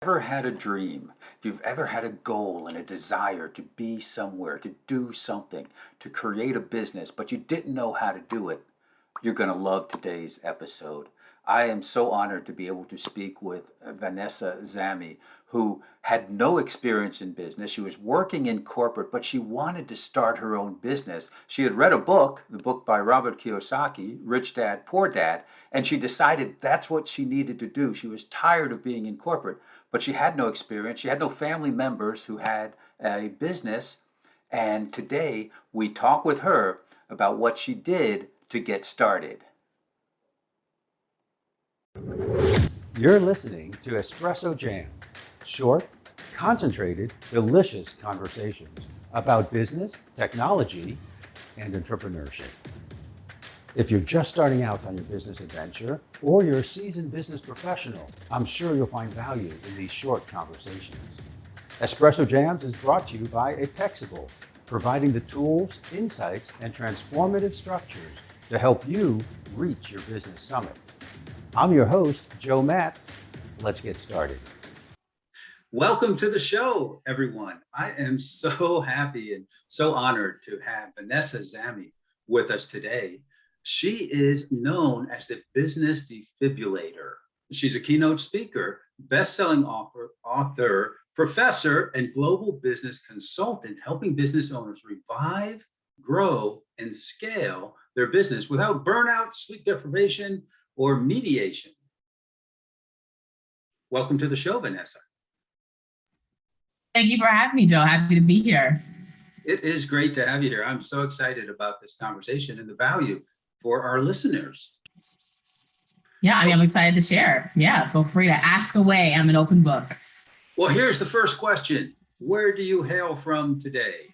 ever had a dream, if you've ever had a goal and a desire to be somewhere, to do something, to create a business, but you didn't know how to do it, you're going to love today's episode. I am so honored to be able to speak with Vanessa Zamy, who had no experience in business. She was working in corporate, but she wanted to start her own business. She had read a book, the book by Robert Kiyosaki, Rich Dad, Poor Dad, and she decided that's what she needed to do. She was tired of being in corporate, but she had no experience. She had no family members who had a business. And today we talk with her about what she did to get started. You're listening to Espresso Jams, short, concentrated, delicious conversations about business, technology, and entrepreneurship. If you're just starting out on your business adventure or you're a seasoned business professional, I'm sure you'll find value in these short conversations. Espresso Jams is brought to you by Apexible, providing the tools, insights, and transformative structures to help you reach your business summit. I'm your host, Joe Matz. Let's get started. Welcome to the show, everyone. I am so happy and so honored to have Vanessa Zamy with us today. She is known as the Business Defibrillator. She's a keynote speaker, best-selling author, professor, and global business consultant, helping business owners revive, grow, and scale their business without burnout, sleep deprivation, or mediation. Welcome to the show, Vanessa. Thank you for having me, Joe. Happy to be here. It is great to have you here. I'm so excited about this conversation and the value for our listeners. Yeah, I'm excited to share. Yeah, feel free to ask away. I'm an open book. Well, here's the first question. Where do you hail from today?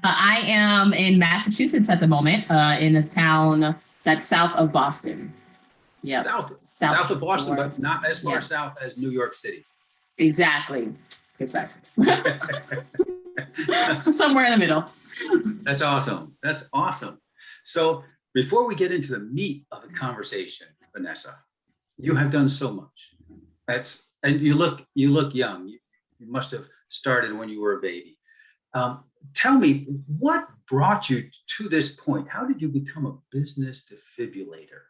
I am in Massachusetts at the moment, in a town that's south of Boston. Yeah, south of Boston, but not as far south as New York City. Exactly. Somewhere in the middle. That's awesome. That's awesome. So before we get into the meat of the conversation, Vanessa, you have done so much. And you look young. You must have started when you were a baby. Tell me, what brought you to this point? How did you become a business defibrillator?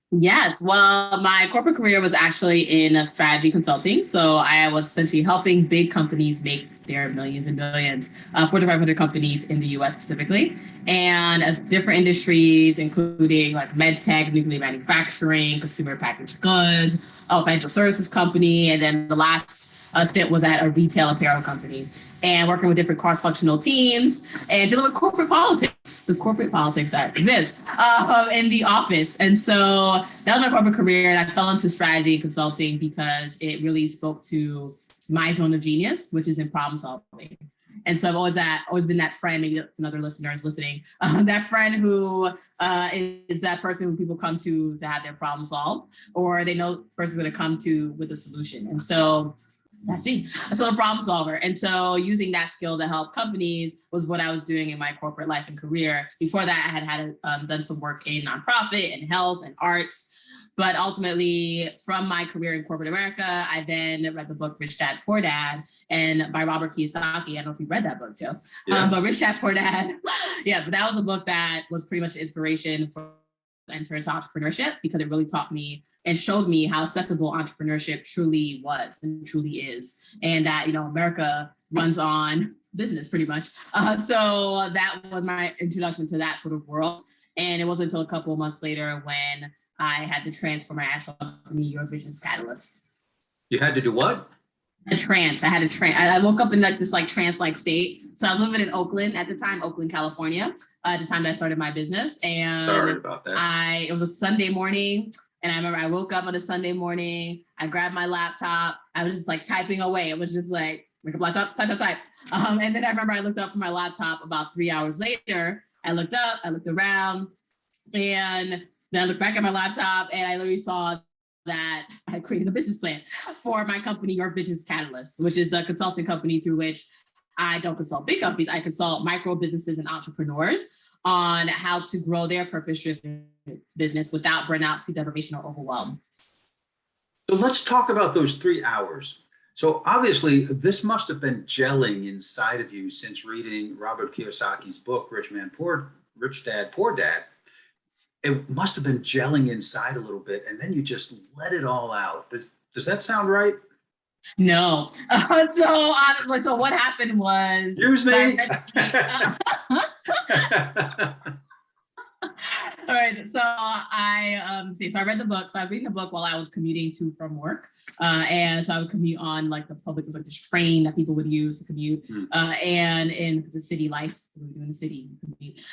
Yes, well, my corporate career was actually in strategy consulting. So I was essentially helping big companies make their millions and billions, Fortune 500 companies in the US specifically. And as different industries, including like med tech, nuclear manufacturing, consumer packaged goods, a financial services company. And then the last stint was at a retail apparel company, and working with different cross-functional teams and dealing with corporate politics, the corporate politics that exists in the office. And so that was my corporate career. And I fell into strategy consulting because it really spoke to my zone of genius, which is in problem solving. And so I've always been that friend, maybe another listener is listening, that friend who is that person who people come to have their problem solved, or they know the person's going to come to with a solution. And so that's me. So a problem solver. And so using that skill to help companies was what I was doing in my corporate life and career. Before that, I had done some work in nonprofit and health and arts. But ultimately, from my career in corporate America, I then read the book Rich Dad, Poor Dad, and by Robert Kiyosaki. I don't know if you read that book, Joe. Yes. But Rich Dad, Poor Dad. Yeah, but that was a book that was pretty much the inspiration for enter into entrepreneurship, because it really taught me and showed me how accessible entrepreneurship truly was and truly is. And that, America runs on business pretty much. So that was my introduction to that sort of world. And it wasn't until a couple of months later when I had to transfer my actual company, Your Vision's Catalyst. You had to do what? I had a trance. I woke up in this trance-like state. So I was living in Oakland at the time, Oakland, California, at the time that I started my business. And sorry about that. It was a Sunday morning. And I remember I woke up on a Sunday morning, I grabbed my laptop, I was just typing away. It was just wake up, laptop, type. And then I remember I looked up from my laptop about 3 hours later. I looked up, I looked around, and then I looked back at my laptop and I literally saw that I had created a business plan for my company, Your Vision's Catalyst, which is the consulting company through which I don't consult big companies. I consult micro businesses and entrepreneurs on how to grow their purpose-driven business without burnout, sleep deprivation, or overwhelm. So let's talk about those 3 hours. So obviously, this must have been gelling inside of you since reading Robert Kiyosaki's book, Rich Dad, Poor Dad. It must have been gelling inside a little bit, and then you just let it all out. Does that sound right? No. So honestly, so what happened was, Use so I me. all right. So so I read the book. So I was reading the book while I was commuting to from work. And so I would commute on like the public, it was like this train that people would use to commute. And in the city life, in the city,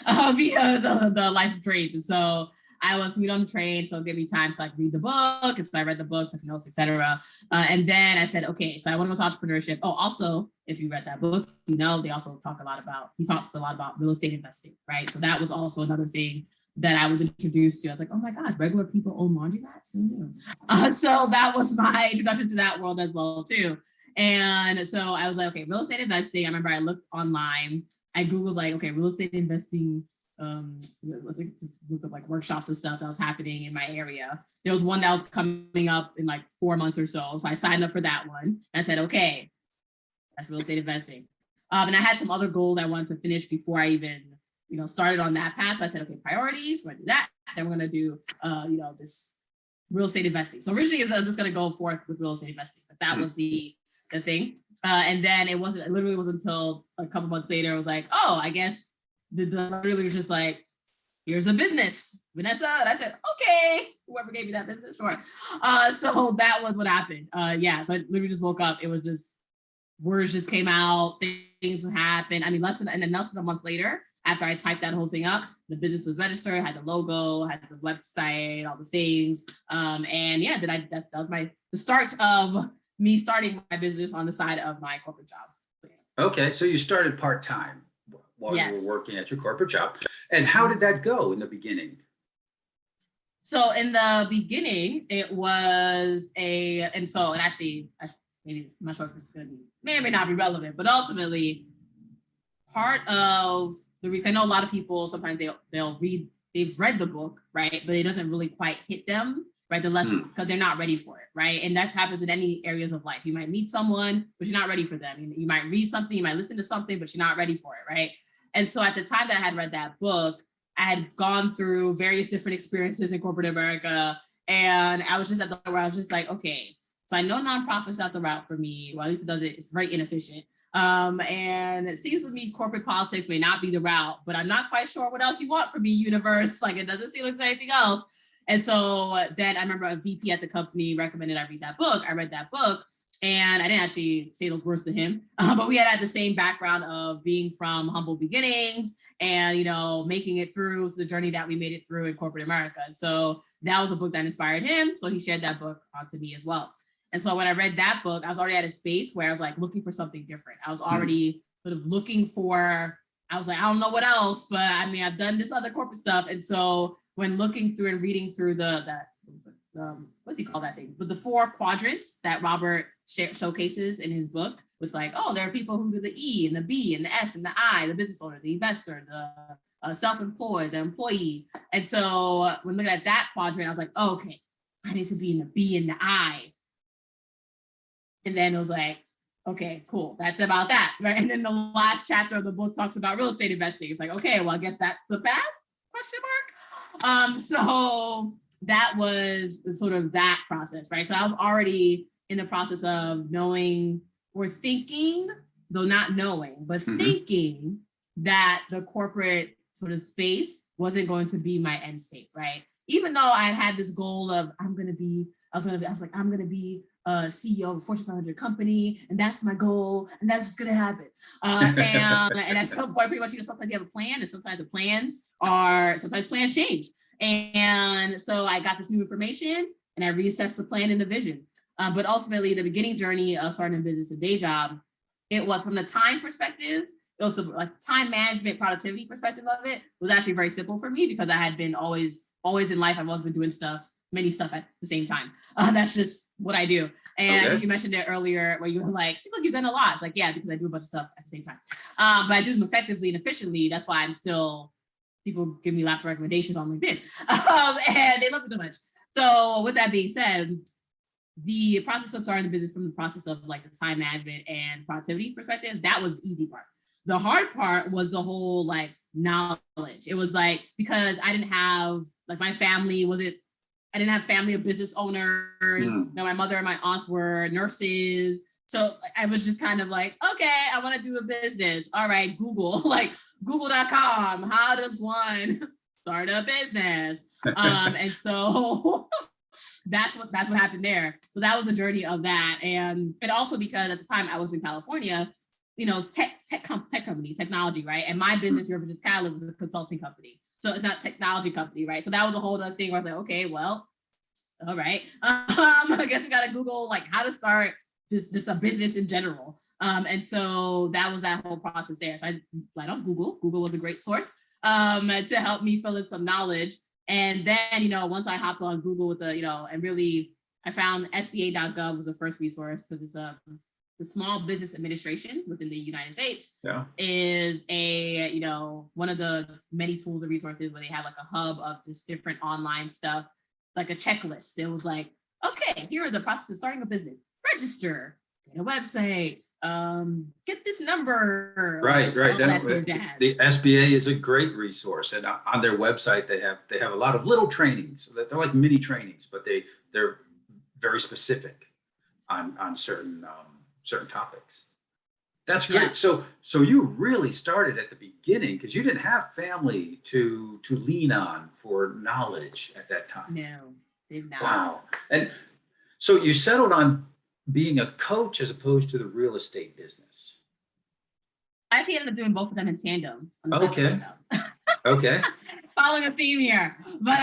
via the life of train. So I was commute on the train, so it gave me time to like read the book. And so I read the book, took notes, etc. And then I said, okay, so I want to go to entrepreneurship. Oh, also, if you read that book, you know, they also talks a lot about real estate investing, right? So that was also another thing that I was introduced to. I was like, oh my God, regular people own laundromats? So that was my introduction to that world as well too. And so I was like, okay, real estate investing. I remember I looked online, I Googled like, okay, real estate investing, let's like just look up like workshops and stuff that was happening in my area. There was one that was coming up in like 4 months or so. So I signed up for that one. I said, okay, that's real estate investing. And I had some other goal that I wanted to finish before I even, started on that path. So I said, okay, priorities, we're gonna do that. Then we're gonna do, this real estate investing. So originally I was just gonna go forth with real estate investing, but that was the thing. And then it literally wasn't until a couple months later, I was like, oh, I guess literally was just like, here's a business, Vanessa. And I said, okay, whoever gave me that business, sure. So that was what happened. So I literally just woke up. It was just, words just came out, things would happen. I mean, less than a month later, after I typed that whole thing up, the business was registered, had the logo, had the website, all the things. That was the start of me starting my business on the side of my corporate job. Okay, so you started part-time while you were working at your corporate job. And how did that go in the beginning? So in the beginning, it was maybe I'm not sure if this is going to be, may or may not be relevant, but ultimately part of the reason, I know a lot of people, sometimes they've read the book, right? But it doesn't really quite hit them, right? The lessons, because they're not ready for it, right? And that happens in any areas of life. You might meet someone, but you're not ready for them. You might read something, you might listen to something, but you're not ready for it, right? And so at the time that I had read that book, I had gone through various different experiences in corporate America. And I was just at the point where I was just like, okay, so I know nonprofit's not the route for me. Well, at least it's very inefficient. And it seems to me corporate politics may not be the route, but I'm not quite sure what else you want from me, universe. Like it doesn't seem like anything else. And so then I remember a VP at the company recommended I read that book. I read that book and I didn't actually say those words to him, but we had the same background of being from humble beginnings and, making it through the journey that we made it through in corporate America. And so that was a book that inspired him. So he shared that book to me as well. And so when I read that book, I was already at a space where I was like looking for something different. I was already sort of I was like, I don't know what else, but I mean, I've done this other corporate stuff. And so when looking through and reading through what's he call that thing? But the 4 quadrants that Robert showcases in his book was like, oh, there are people who do the E and the B and the S and the I, the business owner, the investor, the self-employed, the employee. And so when looking at that quadrant, I was like, oh, okay, I need to be in the B and the I. And then it was like, okay, cool. That's about that, right? And then the last chapter of the book talks about real estate investing. It's like, okay, well, I guess that's the path? ? So that was sort of that process, right? So I was already in the process of knowing or thinking, though not knowing, but thinking that the corporate sort of space wasn't going to be my end state, right? Even though I had this goal of I'm going to be a CEO of a Fortune 500 company, and that's my goal, and that's what's going to happen. And at some point, pretty much, sometimes you have a plan, and sometimes plans change. And so I got this new information, and I reassessed the plan and the vision. But ultimately, the beginning journey of starting a business, a day job, it was from the time perspective. It was like time management, productivity perspective of it was actually very simple for me because I had been always in life. I've always been doing many stuff at the same time. That's just what I do. And You mentioned it earlier where you were like, seems like you've done a lot. It's like, yeah, because I do a bunch of stuff at the same time. But I do them effectively and efficiently. That's why people give me lots of recommendations on LinkedIn. And they love me so much. So with that being said, the process of starting the business from the process of like the time management and productivity perspective, that was the easy part. The hard part was the whole like knowledge. It was like, because I didn't have like my family wasn't, I didn't have family of business owners. My mother and my aunts were nurses. So I was just kind of like, okay, I want to do a business. All right, Google, like google.com. How does one start a business? And so that's what happened there. So that was the journey of that. And also because at the time I was in California, you know, tech company, technology, right? And my business here was a consulting company. So it's not a technology company, right? So that was a whole other thing where I was like, okay, well, all right. I guess we got to Google like how to start this a business in general. And so that was that whole process there. So I lied off Google. Google was a great source to help me fill in some knowledge. And then, you know, once I hopped on Google with the, you know, and really I found SBA.gov was the first resource because it's the Small Business Administration within the United States is a, you know, one of the many tools and resources where they have like a hub of just different online stuff, like a checklist. It was like, okay, here are the processes of starting a business. Register, get a website, get this number. Right. The SBA is a great resource, and on their website they have a lot of little trainings. They're like mini trainings, but they're very specific on certain topics. That's great. Yeah. So you really started at the beginning because you didn't have family to lean on for knowledge at that time. No, did not. Wow. And so you settled on being a coach as opposed to the real estate business. I actually ended up doing both of them in tandem. Okay. Okay. Following a theme here. But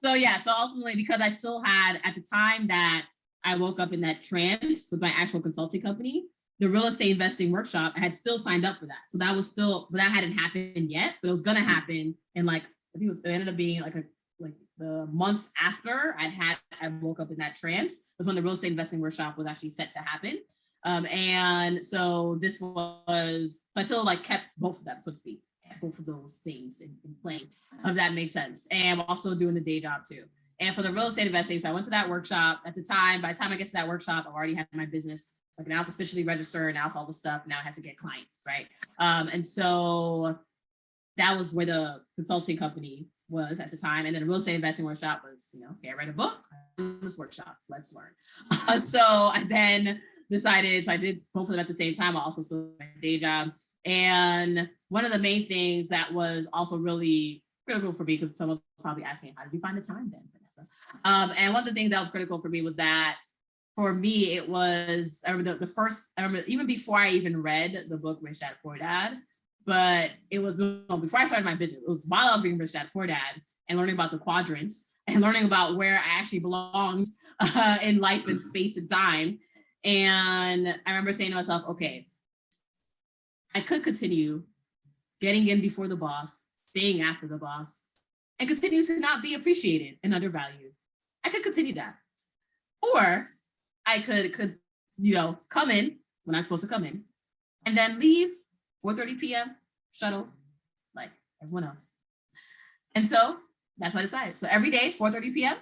so ultimately, because I still had at the time that I woke up in that trance with my actual consulting company, the real estate investing workshop, I had still signed up for that. So that was still, but that hadn't happened yet, but it was going to happen. And like, I think it ended up being like the month after I woke up in that trance was when the real estate investing workshop was actually set to happen. And so this was, I still like kept both of them, so to speak, both of those things in play, if that makes sense. And I'm also doing the day job too. And for the real estate investing, so I went to that workshop at the time. By the time I get to that workshop, I already had my business. Like now it's officially registered, now it's all the stuff. Now I have to get clients, right? And so that was where the consulting company was at the time. And then the real estate investing workshop was, you know, okay, I read a book, this workshop, let's learn. So I then decided, so I did both of them at the same time. I also still had my day job. And one of the main things that was also really critical for me, because someone's probably asking, how did you find the time then, Vanessa? And one of the things that was critical for me was that for me, it was, I remember even before I even read the book, Rich Dad, Poor Dad, but it was before I started my business, it was while I was reading Rich Dad, Poor Dad and learning about the quadrants and learning about where I actually belonged in life and space and time. And I remember saying to myself, okay, I could continue getting in before the boss, staying after the boss, and continue to not be appreciated and undervalued. I could continue that. Or I could, you know, come in when I'm supposed to come in and then leave 4:30 p.m. shuttle like everyone else. And so that's what I decided. So every day, 4:30 p.m.,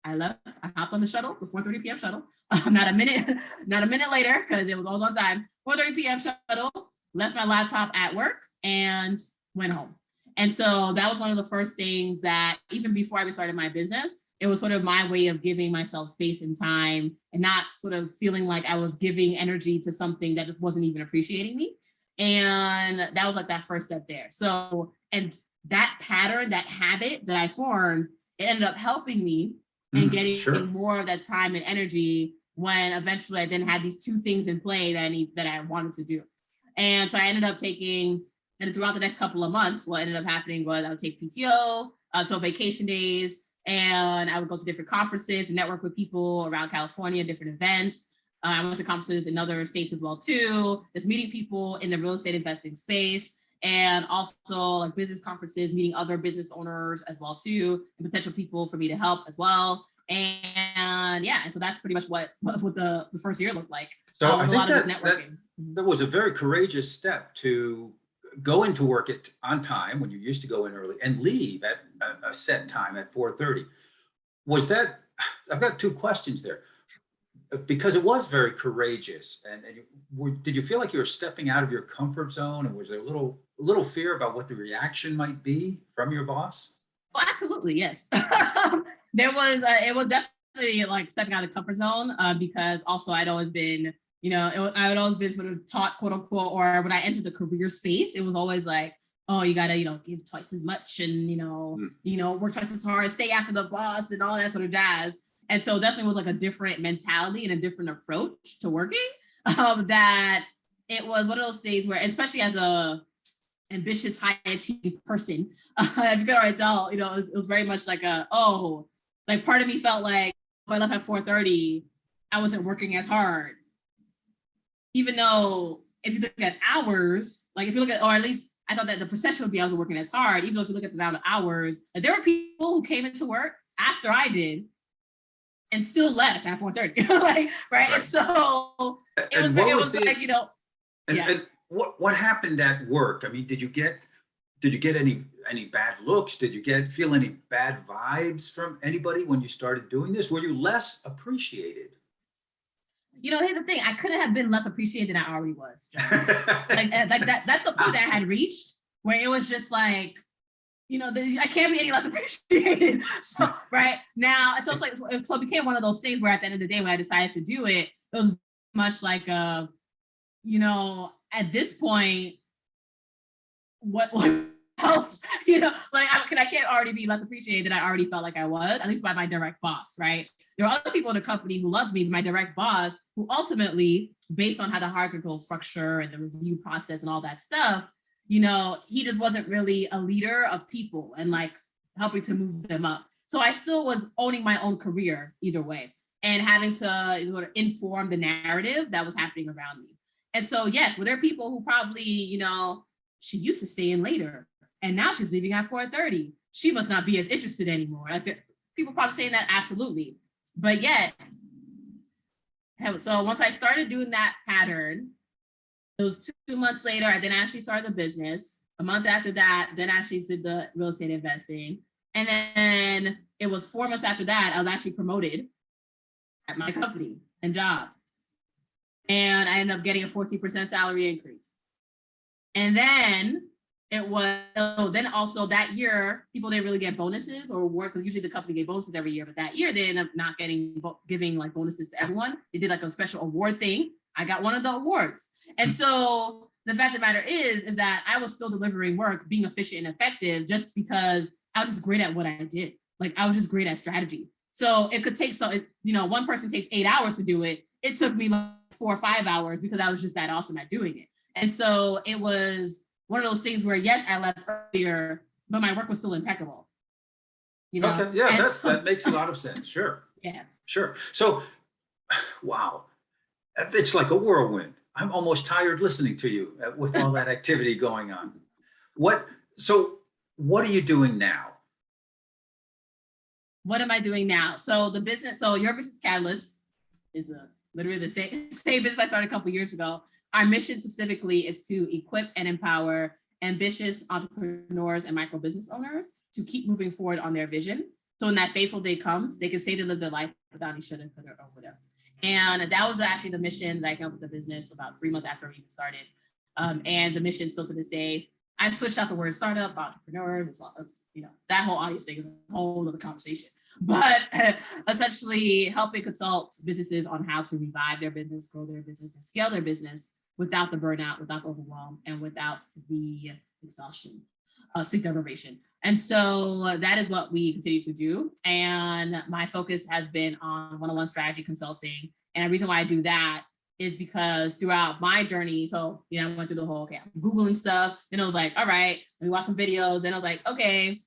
I hopped on the shuttle, the 4:30 p.m. shuttle. Not a minute later, because it was all on time. 4:30 p.m. shuttle, left my laptop at work and went home. And so that was one of the first things that even before I started my business, it was sort of my way of giving myself space and time and not sort of feeling like I was giving energy to something that just wasn't even appreciating me. And that was like that first step there. So, and that pattern, that habit that I formed, it ended up helping me and getting more of that time and energy when eventually I then had these two things in play that I wanted to do. And so I ended up taking, and throughout the next couple of months, what ended up happening was I would take PTO, so vacation days, and I would go to different conferences and network with people around California, different events. I went to conferences in other states as well too, just meeting people in the real estate investing space, and also like business conferences, meeting other business owners as well too, and potential people for me to help as well. And yeah, and so that's pretty much what the first year looked like. So I think that was a very courageous step to go into work on time when you used to go in early and leave at a set time at 4:30. Was that I've got two questions there, because it was very courageous. Did you feel like you were stepping out of your comfort zone, and was there a little fear about what the reaction might be from your boss? Oh, absolutely, yes. It was definitely like stepping out of comfort zone, because also I'd always been, I had always been sort of taught, quote unquote, or when I entered the career space, it was always like, oh, you gotta, give twice as much and, work twice as hard, stay after the boss and all that sort of jazz. And so definitely was like a different mentality and a different approach to working, that it was one of those things where, especially as a ambitious, high achieving person, if you could already tell, it was very much like part of me felt like if I left at 4:30, I wasn't working as hard. Even though if you look at hours, like if you look at, or at least I thought that the perception would be I was working as hard, even though if you look at the amount of hours, there were people who came into work after I did and still left at 4:30, like, right? And so it was like, And what happened at work? I mean, did you get any bad looks? Did you feel any bad vibes from anybody when you started doing this? Were you less appreciated? Here's the thing. I couldn't have been less appreciated than I already was. like that. That's the point that I had reached, where it was just like, I can't be any less appreciated. So right now, so it became one of those things where at the end of the day, when I decided to do it, it was much like, at this point, what else? I can't already be less appreciated than I already felt like I was, at least by my direct boss, right? There are other people in the company who loved me, but my direct boss, who ultimately, based on how the hierarchical structure and the review process and all that stuff, he just wasn't really a leader of people and like helping to move them up. So I still was owning my own career either way and having to sort of inform the narrative that was happening around me. And so, yes, were there people who probably, she used to stay in later and now she's leaving at 4:30. She must not be as interested anymore. Like people probably saying that, absolutely. But yet, so once I started doing that pattern, it was 2 months later, I then actually started the business. A month after that, then actually did the real estate investing. And then it was 4 months after that, I was actually promoted at my company and job. And I ended up getting a 14% salary increase. And then then also that year, people didn't really get bonuses or awards, because usually the company gave bonuses every year, but that year they ended up not giving like bonuses to everyone. They did like a special award thing. I got one of the awards. And so the fact of the matter is that I was still delivering work, being efficient and effective, just because I was just great at what I did. Like I was just great at strategy. So it could take one person takes 8 hours to do it. It took me like 4 or 5 hours because I was just that awesome at doing it. And so it was one of those things where, yes, I left earlier, but my work was still impeccable. Okay, yeah, that makes a lot of sense. Sure. Yeah. Sure. So, wow, it's like a whirlwind. I'm almost tired listening to you with all that activity going on. What are you doing now? What am I doing now? So the business, Your Business Catalyst is literally the same business I started a couple of years ago. Our mission specifically is to equip and empower ambitious entrepreneurs and micro business owners to keep moving forward on their vision. So when that fateful day comes, they can say they lived their life without any shoulda, coulda, or woulda. And that was actually the mission that I came up with the business about 3 months after we started. And the mission still to this day. I've switched out the word startup, entrepreneurs, that whole audience thing is a whole other conversation. But essentially helping consult businesses on how to revive their business, grow their business, and scale their business without the burnout, without the overwhelm, and without the exhaustion, sleep deprivation. And so that is what we continue to do. And my focus has been on one-on-one strategy consulting. And the reason why I do that is because throughout my journey, I went through the whole, I'm Googling stuff. Then I was like, all right, let me watch some videos. Then I was like, okay,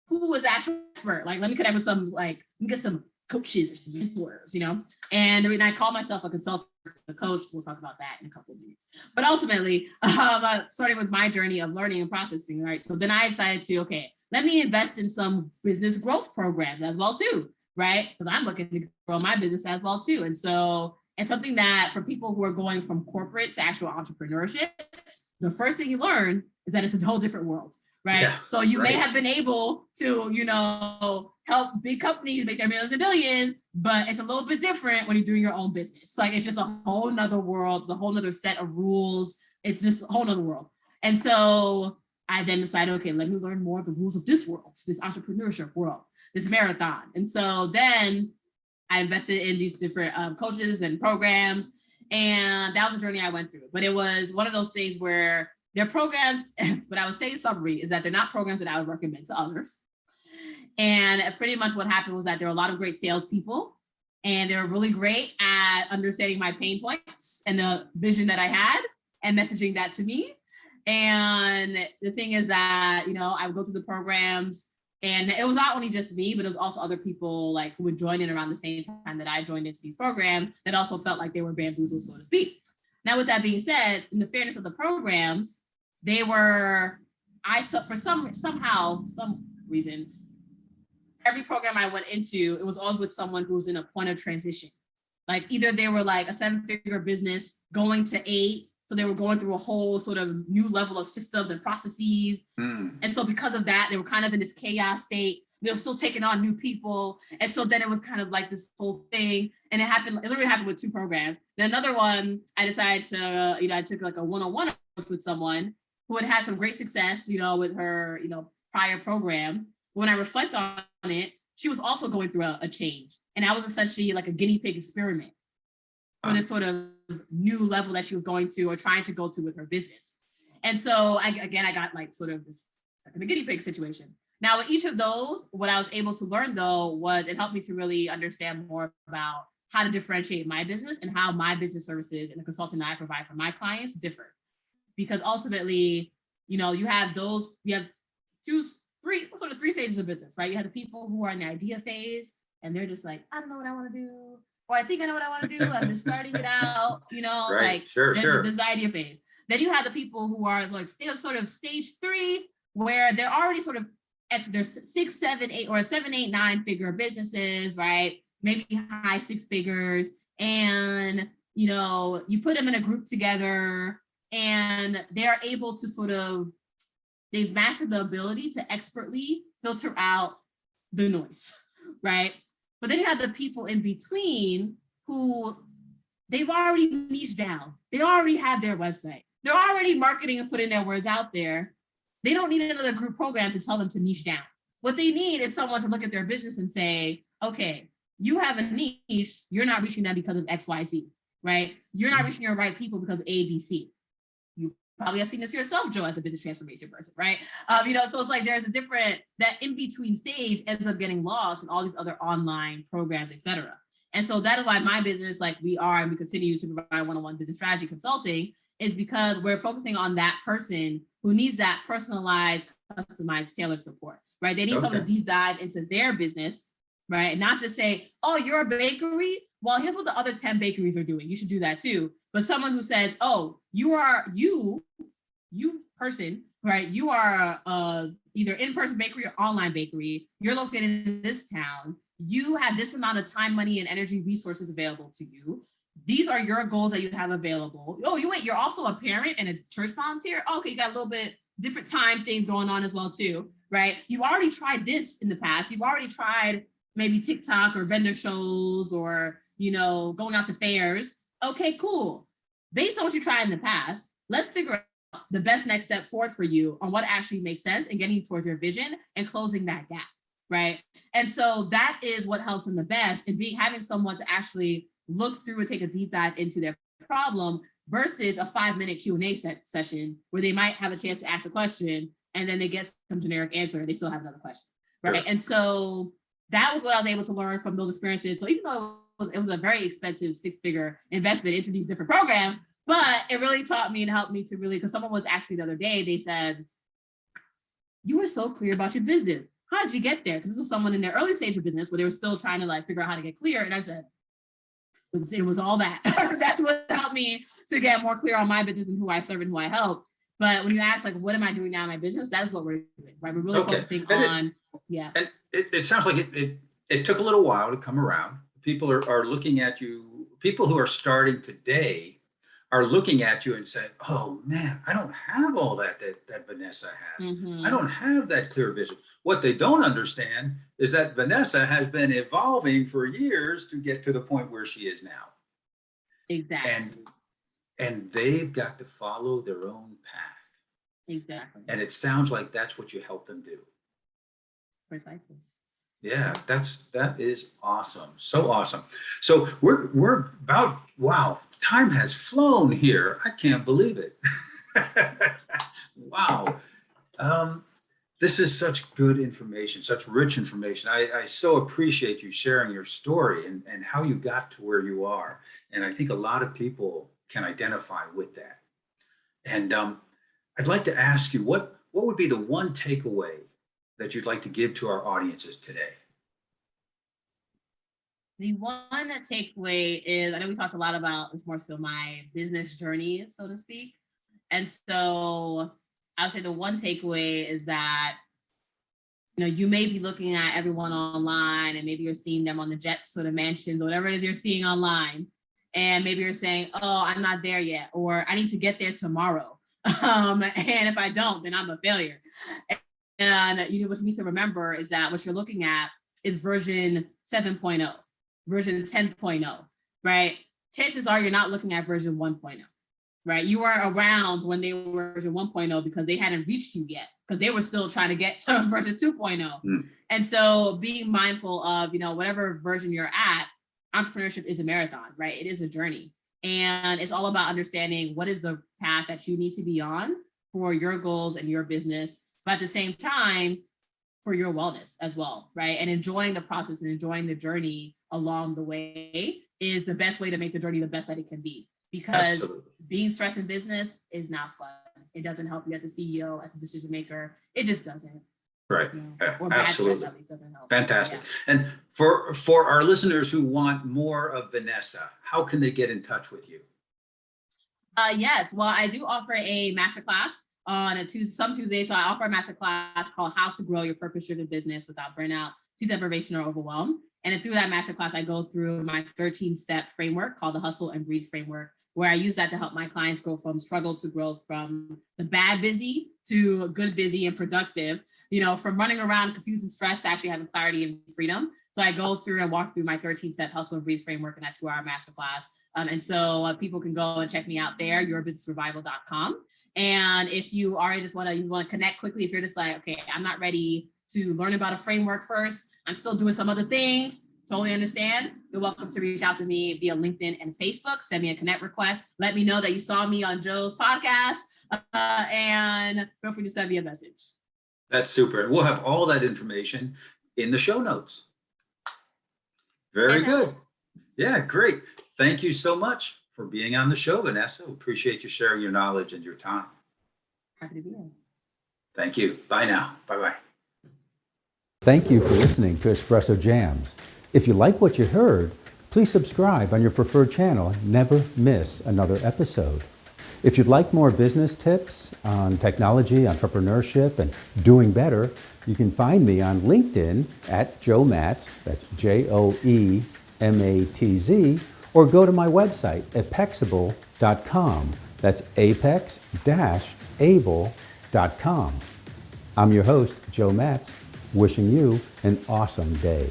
who is the actual expert? Like, let me connect with some, let me get some coaches or some mentors, And the reason I call myself a consultant, a coach, we'll talk about that in a couple of minutes. But ultimately, starting with my journey of learning and processing, right? So then I decided to, let me invest in some business growth programs as well too, right? Because I'm looking to grow my business as well too. And so it's something that for people who are going from corporate to actual entrepreneurship, the first thing you learn is that it's a whole different world, right? Yeah, So you may right. have been able to, help big companies make their millions and billions, but it's a little bit different when you're doing your own business. Like it's just a whole nother world, a whole nother set of rules. It's just a whole nother world. And so I then decided, okay, let me learn more of the rules of this world, this entrepreneurship world, this marathon. And so then I invested in these different coaches and programs. And that was a journey I went through. But it was one of those things where their programs, what I would say in summary is that they're not programs that I would recommend to others. And pretty much what happened was that there were a lot of great salespeople, and they were really great at understanding my pain points and the vision that I had and messaging that to me. And the thing is that, I would go through the programs, and it was not only just me, but it was also other people like who would join in around the same time that I joined into these programs that also felt like they were bamboozled, so to speak. Now, with that being said, in the fairness of the programs, they were, for some reason, every program I went into, it was always with someone who was in a point of transition. Like either they were like a 7-figure business going to 8, so they were going through a whole sort of new level of systems and processes. And so because of that, they were kind of in this chaos state. They were still taking on new people. And so then it was kind of like this whole thing. And it literally happened with 2 programs. Then another one, I decided to, I took like a one-on-one with someone who had some great success, with her, prior program. When I reflect on it, she was also going through a change. And I was essentially like a guinea pig experiment for this sort of new level that she was going to or trying to go to with her business. And so I got like sort of this like the guinea pig situation. Now with each of those, what I was able to learn though was it helped me to really understand more about how to differentiate my business and how my business services and the consulting that I provide for my clients differ. Because ultimately, you have 3 stages of business, right? You have the people who are in the idea phase and they're just like, I don't know what I want to do. Or I think I know what I want to do. I'm just starting it out, Right. like Sure. there's the idea phase. Then you have the people who are like still sort of stage 3, where they're already sort of at their 6, 7, 8 or 7, 8, 9-figure businesses, right? Maybe high 6 figures. And, you put them in a group together and they're able to they've mastered the ability to expertly filter out the noise, right? But then you have the people in between who they've already niched down. They already have their website. They're already marketing and putting their words out there. They don't need another group program to tell them to niche down. What they need is someone to look at their business and say, okay, you have a niche. You're not reaching them because of X, Y, Z, right? You're not reaching your right people because of A, B, C. You probably have seen this yourself, Joe, as a business transformation person, right? So it's like there's a different, that in-between stage ends up getting lost in all these other online programs, et cetera. And so that is why my business, like we continue to provide one-on-one business strategy consulting, is because we're focusing on that person who needs that personalized, customized, tailored support, right? They need someone to deep dive into their business, right? And not just say, oh, you're a bakery? Well, here's what the other 10 bakeries are doing. You should do that too. But someone who says, oh, you person, right? You are either in-person bakery or online bakery. You're located in this town. You have this amount of time, money, and energy resources available to you. These are your goals that you have available. Oh, you're also a parent and a church volunteer. Okay, you got a little bit different time things going on as well too, right? You've already tried this in the past. You've already tried maybe TikTok or vendor shows or, going out to fairs. Okay, cool. Based on what you tried in the past, let's figure out the best next step forward for you on what actually makes sense and getting towards your vision and closing that gap, right? And so that is what helps them the best, and having someone to actually look through and take a deep dive into their problem versus a 5-minute Q&A session where they might have a chance to ask a question and then they get some generic answer and they still have another question, right? Sure. And so that was what I was able to learn from those experiences. So even though it was a very expensive 6-figure investment into these different programs, but it really taught me and helped me to really, because someone was actually the other day, they said, you were so clear about your business. How did you get there? Because this was someone in their early stage of business where they were still trying to figure out how to get clear. And I said, it was all that. That's what helped me to get more clear on my business and who I serve and who I help. But when you ask, what am I doing now in my business? That is what we're doing, right? We're really focusing on, And it sounds like it took a little while to come around. People are looking at you, people who are starting today are looking at you and say, oh man, I don't have all that Vanessa has. Mm-hmm. I don't have that clear vision. What they don't understand is that Vanessa has been evolving for years to get to the point where she is now. Exactly. And they've got to follow their own path. Exactly. And it sounds like that's what you help them do. Precisely. Yeah, that is awesome. So awesome. So we're about, wow, time has flown here. I can't believe it. Wow. This is such good information, such rich information. I so appreciate you sharing your story and how you got to where you are. And I think a lot of people can identify with that. And I'd like to ask you, what would be the one takeaway that you'd like to give to our audiences today? The one takeaway is, I know we talked a lot about, it's more so my business journey, so to speak. And so I would say the one takeaway is that, you may be looking at everyone online and maybe you're seeing them on the jets or the mansions, whatever it is you're seeing online. And maybe you're saying, oh, I'm not there yet, or I need to get there tomorrow. And if I don't, then I'm a failure. And what you need to remember is that what you're looking at is version 7.0, version 10.0, right? Chances are you're not looking at version 1.0, right? You were around when they were version 1.0 because they hadn't reached you yet, because they were still trying to get to version 2.0. And so being mindful of, whatever version you're at, entrepreneurship is a marathon, right? It is a journey. And it's all about understanding what is the path that you need to be on for your goals and your business, but at the same time, for your wellness as well, right? And enjoying the process and enjoying the journey along the way is the best way to make the journey the best that it can be. Because Absolutely. Being stressed in business is not fun. It doesn't help you as a CEO, as a decision maker. It just doesn't. Right. Or bad Absolutely. stress at least doesn't help. Fantastic. Yeah. And for our listeners who want more of Vanessa, how can they get in touch with you? Yes. Well, I do offer a masterclass on some Tuesdays. So I offer a masterclass called How to Grow Your Purpose-Driven Business Without Burnout, Deprivation, or Overwhelm. And through that masterclass, I go through my 13-step framework called the Hustle and Breathe framework, where I use that to help my clients go from struggle to growth, from the bad busy to good busy and productive, from running around confused and stressed to actually having clarity and freedom. So I go through and walk through my 13-step Hustle and Breathe framework in that 2-hour masterclass. And so people can go and check me out there, yourbusinessrevival.com. And if you already just want to connect quickly, if you're just like, okay, I'm not ready to learn about a framework first, I'm still doing some other things, totally understand, you're welcome to reach out to me via LinkedIn and Facebook. Send me a connect request. Let me know that you saw me on Joe's podcast, and feel free to send me a message. That's super. And we'll have all that information in the show notes. Very good. Yeah, great. Thank you so much for being on the show, Vanessa. Appreciate you sharing your knowledge and your time. Happy to be here. Thank you. Bye now. Bye-bye. Thank you for listening to Espresso Jams. If you like what you heard, please subscribe on your preferred channel and never miss another episode. If you'd like more business tips on technology, entrepreneurship, and doing better, you can find me on LinkedIn at Joe Matz, that's JoeMatz, or go to my website, apexable.com, that's apex-able.com. I'm your host, Joe Matz, wishing you an awesome day.